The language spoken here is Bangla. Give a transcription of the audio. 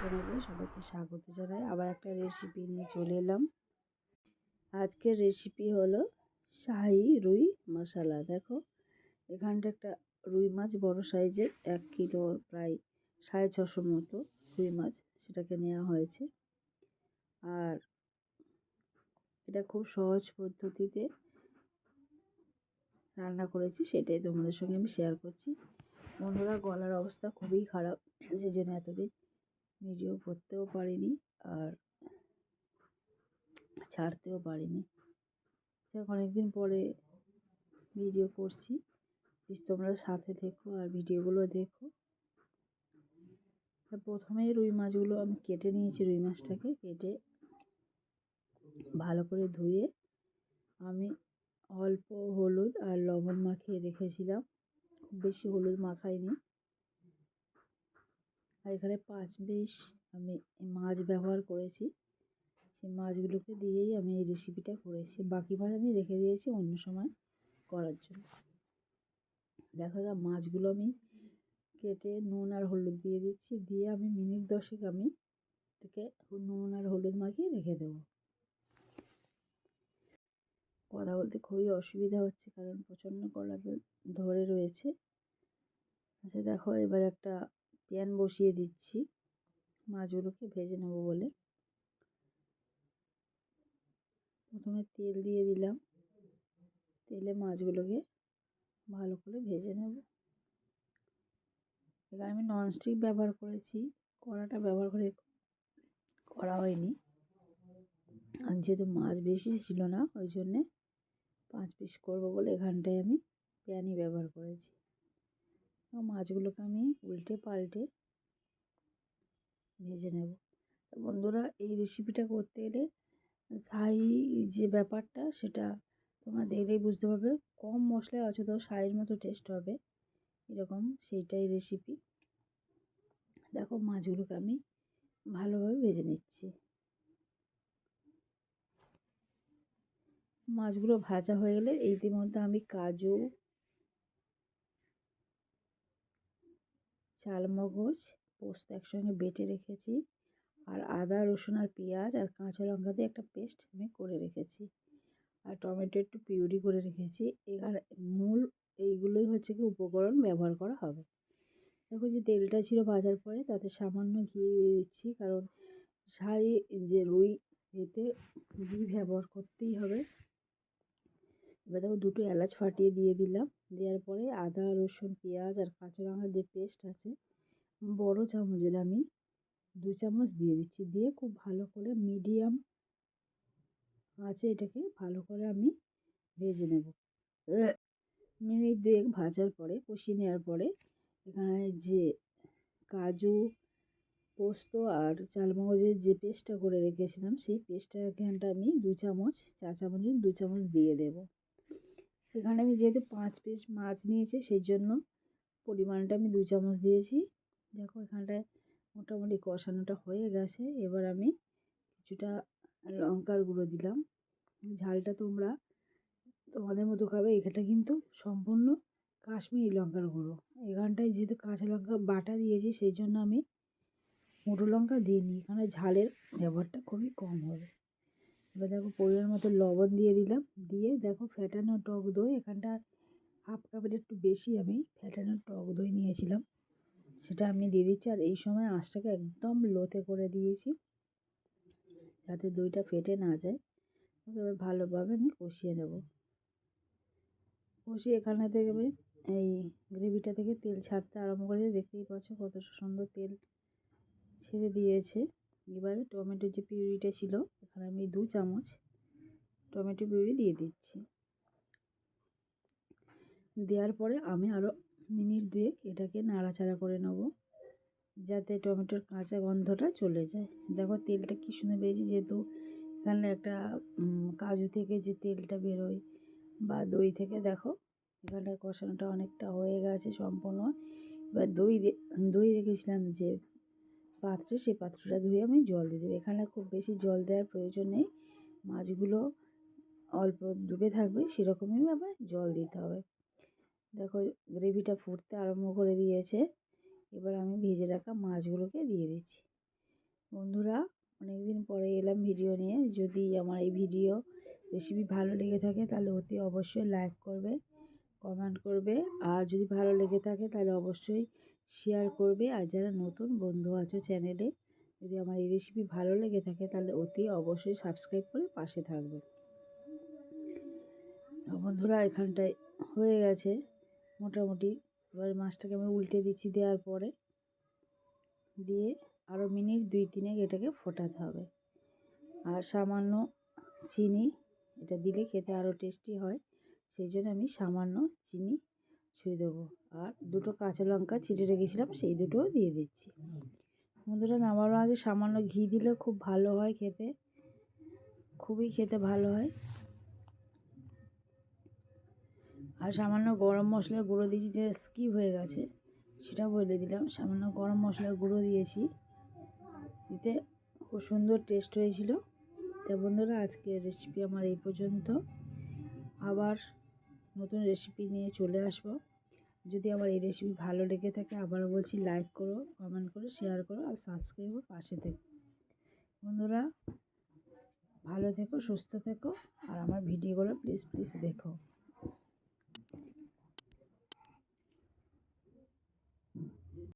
চ্যানেলে সবাইকে স্বাগত জানাই। আবার একটা রেসিপি নিয়ে চলে এলাম। আজকের রেসিপি হলো শাহী রুই মশলা। দেখো এখানটা একটা রুই মাছ বড় সাইজের 1 কিলো প্রায় 650 মতো রুই মাছ, সেটাকে নেওয়া হয়েছে। আর এটা খুব সহজ পদ্ধতিতে রান্না করেছি, সেটাই তোমাদের সঙ্গে আমি শেয়ার করছি। বন্ধুরা, গলার অবস্থা খুবই খারাপ, সেই জন্য এতদিন ভিডিও করতেও পারিনি আর ছাড়তেও পারিনি। অনেকদিন পরে ভিডিও করছি, প্লিজ তোমরা সাথে থেকো আর ভিডিওগুলো দেখো। প্রথমেই রুই মাছগুলো আমি কেটে নিয়েছি। রুই মাছটাকে কেটে ভালো করে ধুয়ে আমি অল্প হলুদ আর লবণ মাখিয়ে রেখেছিলাম, খুব বেশি হলুদ মাখাইনি। আর এখানে 5 পিস আমি মাছ ব্যবহার করেছি, সেই মাছগুলোকে দিয়েই আমি এই রেসিপিটা করেছি। বাকি মাছ আমি রেখে দিয়েছি অন্য সময় করার জন্য। দেখো মাছগুলো আমি কেটে নুন আর হলুদ দিয়ে দিচ্ছি, দিয়ে আমি মিনিট 10 আমি এটাকে নুন আর হলুদ মাখিয়ে রেখে দেবো। কথা বলতে খুবই অসুবিধা হচ্ছে কারণ প্রচণ্ড গলা ধরে রয়েছে। আচ্ছা দেখো, এবার একটা প্যান বসিয়ে দিচ্ছি মাছগুলোকে ভেজে নেবো বলে। প্রথমে তেল দিয়ে দিলাম, তেলে মাছগুলোকে ভালো করে ভেজে নেব। এখানে আমি ননস্টিক ব্যবহার করেছি, কড়াটা ব্যবহার করা হয়নি। আর যেহেতু মাছ বেশি ছিল না, ওই জন্যে 5 পিস করবো বলে এখানটায় আমি প্যানই ব্যবহার করেছি। মাছগুলোকে আমি উল্টে পাল্টে ভেজে নেব। বন্ধুরা, এই রেসিপিটা করতে গেলে শাহী যে ব্যাপারটা সেটা তোমরা দেখলেই বুঝতে পারবে। কম মশলায় অথচ শাহীর মতো টেস্ট হবে এরকম, সেইটাই রেসিপি। দেখো মাছগুলোকে আমি ভালোভাবে ভেজে নিচ্ছি। মাছগুলো ভাজা হয়ে গেলে ইতিমধ্যে আমি কাজু, চালমগজ, পোস্ত একসঙ্গে বেটে রেখেছি। আর আদা রসুন আর পেঁয়াজ আর কাঁচা লঙ্কা দিয়ে একটা পেস্ট আমি করে রেখেছি। আর টমেটো একটু পিউরি করে রেখেছি। এখানে মূল এইগুলোই হচ্ছে কি উপকরণ ব্যবহার করা হবে। দেখো যে তেলটা ছিল ভাজার পরে তাতে সামান্য ঘি দিয়ে দিচ্ছি, কারণ শাহী যে রুই, এতে ঘি ব্যবহার করতেই হবে। এবার দেখো 2টো এলাচ ফাটিয়ে দিয়ে দিলাম। দেওয়ার পরে আদা রসুন পেঁয়াজ আর কাঁচা লঙ্কার যে পেস্ট আছে বড় চামচের আমি 2 চামচ দিয়ে দিচ্ছি। দিয়ে খুব ভালো করে মিডিয়াম আঁচে এটাকে ভালো করে আমি ভেজে নেব। মিনিট 2 ভাজার পরে, কষিয়ে নেওয়ার পরে এখানে যে কাজু, পোস্ত আর চালমগজের যে পেস্টটা করে রেখেছিলাম সেই পেস্টটা এখানটা আমি 2 চামচ, চা চামচের 2 চামচ দিয়ে দেব। এখানে আমি যেহেতু 5 পিস মাছ নিয়েছি সেই জন্য পরিমাণটা আমি 2 চামচ দিয়েছি। দেখো এখানটায় মোটামুটি কষানোটা হয়ে গেছে। এবার আমি কিছুটা লঙ্কার গুঁড়ো দিলাম। ঝালটা তোমরা তোমাদের মতো খাবে। এখানটা কিন্তু সম্পূর্ণ কাশ্মীরি লঙ্কার গুঁড়ো। এখানটায় যেহেতু কাঁচা লঙ্কা বাটা দিয়েছি সেই জন্য আমি মুটো লঙ্কা দিইনি। এখানে ঝালের ব্যবহারটা খুবই কম হবে। এবার দেখো পরিমাণ মতো লবণ দিয়ে দিলাম। দিয়ে দেখো ফ্যাটানো টক দই, এখানটা 1/2 কাপের একটু বেশি আমি ফ্যাটানো টক দই নিয়েছিলাম, সেটা আমি দিয়ে দিচ্ছি। আর এই সময় আঁচটাকে একদম লোতে করে দিয়েছি যাতে দইটা ফেটে না যায়। এবার ভালোভাবে আমি কষিয়ে নেব। কষিয়ে এখানে থেকে এই গ্রেভিটা থেকে তেল ছাড়তে আরম্ভ করেছে। দেখতেই পাচ্ছ কত সুন্দর তেল ছেড়ে দিয়েছে। এবারে টমেটোর যে পিউরিটা ছিল এখানে আমি 2 চামচ টমেটো পিউরি দিয়ে দিচ্ছি। দেওয়ার পরে আমি আরও মিনিট 2 এটাকে নাড়াচাড়া করে নেব যাতে টমেটোর কাঁচা গন্ধটা চলে যায়। দেখো তেলটা কী সুন্দর বেরিয়েছে, যেহেতু এখানে একটা কাজু থেকে যে তেলটা বেরোয় বা দই থেকে। দেখো এখানটা কষানোটা অনেকটা হয়ে গেছে সম্পূর্ণ। এবার দই রেখেছিলাম যে পাত্রে, সেই পাত্রটা ধুয়ে আমি জল দিয়ে দেবো। এখানে খুব বেশি জল দেওয়ার প্রয়োজন নেই, মাছগুলো অল্প ডুবে থাকবে সেরকমই আবার জল দিতে হবে। দেখো গ্রেভিটা ফুটতে আরম্ভ করে দিয়েছে। এবার আমি ভেজে রাখা মাছগুলোকে দিয়ে দিচ্ছি। বন্ধুরা, অনেক দিন পরে এলাম ভিডিও নিয়ে। যদি আমার এই ভিডিও রেসিপি ভালো লেগে থাকে তাহলে অতি অবশ্যই লাইক করবে, কমেন্ট করবে, আর যদি ভালো লেগে থাকে তাহলে অবশ্যই শেয়ার করবে। আর যারা নতুন বন্ধু আছো চ্যানেলে, যদি আমার এই রেসিপি ভালো লেগে থাকে তাহলে অতি অবশ্যই সাবস্ক্রাইব করে পাশে থাকবে। বন্ধুরা, এখানটায় হয়ে গেছে মোটামুটি। এবার মাছটাকে আমি উল্টে দিচ্ছি, দেওয়ার পরে দিয়ে আরও মিনিট 2-3 এটাকে ফোটাতে হবে। আর সামান্য চিনি, এটা দিলে খেতে আরও টেস্টি হয়, সেই জন্য আমি সামান্য চিনি ছুঁয়ে দেবো। আর 2টো কাঁচা লঙ্কা ছিঁড়ে রেখেছিলাম, সেই দুটোও দিয়ে দিচ্ছি। বন্ধুরা, নামানোর আগে সামান্য ঘি দিলে খুব ভালো হয় খেতে, খুবই খেতে ভালো হয়। আর সামান্য গরম মশলার গুঁড়ো দিয়েছি, যেটা স্কিপ হয়ে গেছে সেটা বলে দিলাম। সামান্য গরম মশলার গুঁড়ো দিয়েছি, এতে খুব সুন্দর টেস্ট হয়েছিল। তা বন্ধুরা, আজকের রেসিপি আমার এই পর্যন্ত। আবার নতুন রেসিপি নিয়ে চলে আসবো। যদি আমার এই রেসিপি ভালো লেগে থাকে, আবারও বলছি, লাইক করো, কমেন্ট করো, শেয়ার করো, আর সাবস্ক্রাইব পাশে থেকো। বন্ধুরা, ভালো থেকো, সুস্থ থেকো, আর আমার ভিডিওগুলো প্লিজ দেখো।